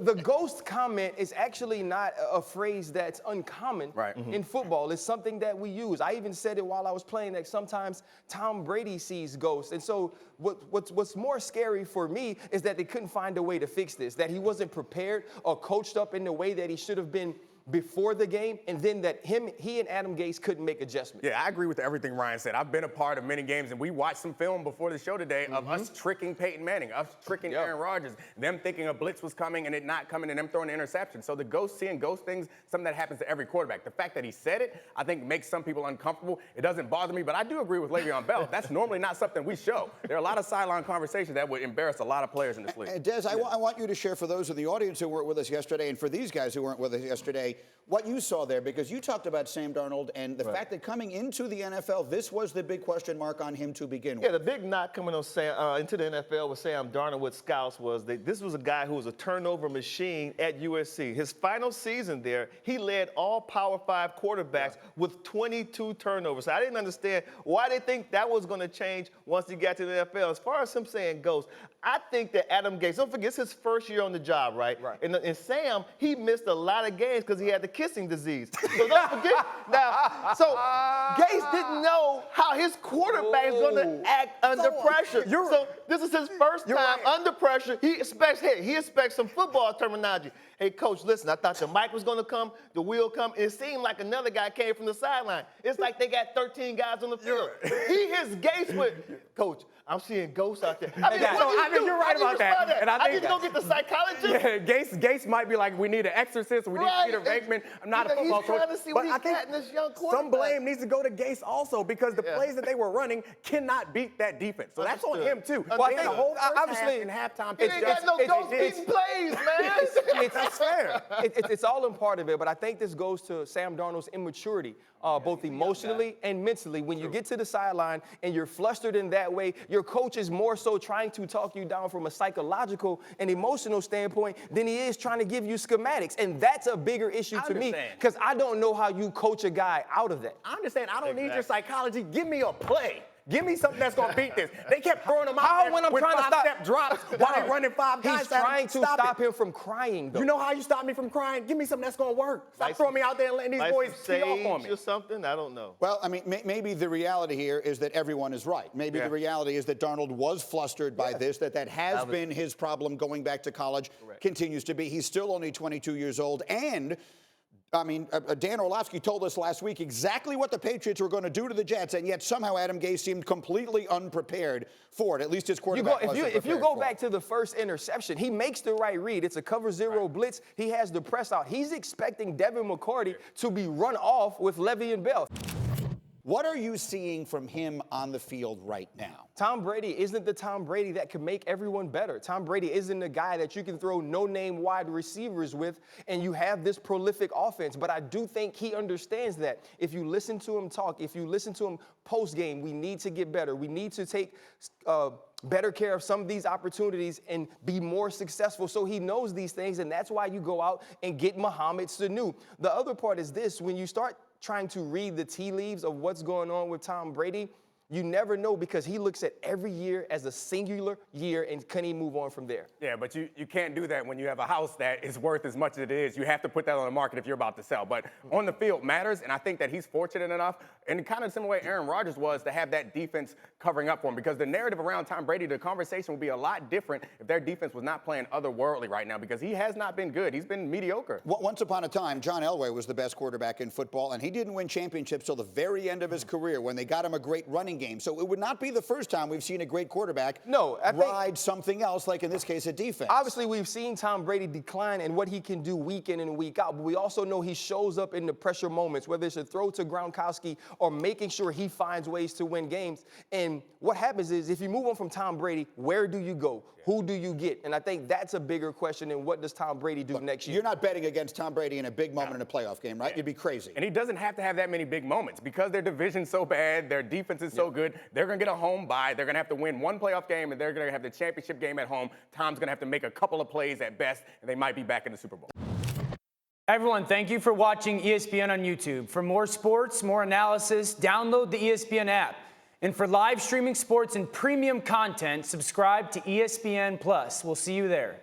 The ghost comment is actually not a phrase that's uncommon in football. It's something that we use. I even said it while I was playing that sometimes Tom Brady sees ghosts. And so what's more scary for me is that they couldn't find a way to fix this, that he wasn't prepared or coached up in the way that he should have been before the game, and then that he and Adam Gase couldn't make adjustments. Yeah, I agree with everything Ryan said. I've been a part of many games, and we watched some film before the show today of us tricking Peyton Manning, us tricking Aaron Rodgers, them thinking a blitz was coming and it not coming, and them throwing an interception. So the seeing ghost things, something that happens to every quarterback. The fact that he said it, I think makes some people uncomfortable. It doesn't bother me, but I do agree with Le'Veon Bell. That's normally not something we show. There are a lot of sideline conversations that would embarrass a lot of players in this league. Des, I want you to share for those in the audience who weren't with us yesterday, and for these guys who weren't with us yesterday, what you saw there, because you talked about Sam Darnold and the fact that coming into the NFL, this was the big question mark on him to begin with. Yeah, the big knock coming on into the NFL with Sam Darnold with scouts was that this was a guy who was a turnover machine at USC. His final season there, he led all Power 5 quarterbacks with 22 turnovers. So I didn't understand why they think that was going to change once he got to the NFL. As far as him saying goes, I think that Adam Gase, don't forget, it's his first year on the job, right? And Sam, he missed a lot of games because he had the kissing disease. So don't forget. Now, so Gase didn't know how his quarterback is going to act under pressure. So this is his first time under pressure. He expects some football terminology. Hey, coach, listen, I thought the mic was going to come, the wheel come, and it seemed like another guy came from the sideline. It's like they got 13 guys on the field. He hits Gase with, Coach, I'm seeing ghosts out there. I mean, you're right about that. And I need to go get the psychologist. Yeah, Gase might be like, we need an exorcist, we need Peter Venkman. I'm not a football coach. To see but what I think in this young quarterback. some blame needs to go to Gase also because the plays that they were running cannot beat that defense. So that's on him too. Well, I think the whole obviously in halftime. He ain't got no ghost beating plays, man. That's fair. It's all in part of it, but I think this goes to Sam Darnold's immaturity, both emotionally and mentally. When you get to the sideline and you're flustered in that way, your coach is more so trying to talk you down from a psychological and emotional standpoint than he is trying to give you schematics. And that's a bigger issue to me because I don't know how you coach a guy out of that. I understand. I don't need your psychology. Give me a play. Give me something that's going to beat this. They kept throwing him out there when I'm with trying to stop five-step drops while they're running five guys. He's trying to stop him from crying, though. You know how you stop me from crying? Give me something that's going to work. Stop throwing me out there and letting these boys tee off on me. Or something? I don't know. Well, I mean, maybe the reality here is that everyone is right. Maybe the reality is that Darnold was flustered by this, that has been his problem going back to college, continues to be. He's still only 22 years old, and I mean, Dan Orlovsky told us last week exactly what the Patriots were going to do to the Jets, and yet somehow Adam Gase seemed completely unprepared for it. At least his quarterback wasn't if you go back to the first interception, he makes the right read. It's a cover zero blitz. He has the press out. He's expecting Devin McCourty to be run off with Le'Veon Bell. What are you seeing from him on the field right now? Tom Brady isn't the Tom Brady that can make everyone better. Tom Brady isn't the guy that you can throw no-name wide receivers with and you have this prolific offense. But I do think he understands that. If you listen to him talk, if you listen to him post-game, we need to get better. We need to take better care of some of these opportunities and be more successful. So he knows these things, and that's why you go out and get Mohamed Sanu. The other part is this: when you start trying to read the tea leaves of what's going on with Tom Brady, you never know because he looks at every year as a singular year and can he move on from there? Yeah, but you can't do that when you have a house that is worth as much as it is. You have to put that on the market if you're about to sell. But on the field matters, and I think that he's fortunate enough, in kind of the same way Aaron Rodgers was, to have that defense covering up for him. Because the narrative around Tom Brady, the conversation would be a lot different if their defense was not playing otherworldly right now because he has not been good. He's been mediocre. Once upon a time, John Elway was the best quarterback in football, and he didn't win championships till the very end of his career when they got him a great running game. So it would not be the first time we've seen a great quarterback ride something else, like in this case, a defense. Obviously, we've seen Tom Brady decline in what he can do week in and week out, but we also know he shows up in the pressure moments, whether it's a throw to Gronkowski or making sure he finds ways to win games. And what happens is, if you move on from Tom Brady, where do you go? Who do you get? And I think that's a bigger question than what does Tom Brady do next year. You're not betting against Tom Brady in a big moment in a playoff game, right? You'd be crazy. And he doesn't have to have that many big moments because their division's so bad, their defense is so good, they're going to get a home bye. They're going to have to win one playoff game, and they're going to have the championship game at home. Tom's going to have to make a couple of plays at best, and they might be back in the Super Bowl. Everyone, thank you for watching ESPN on YouTube. For more sports, more analysis, download the ESPN app. And for live streaming sports and premium content, subscribe to ESPN+. We'll see you there.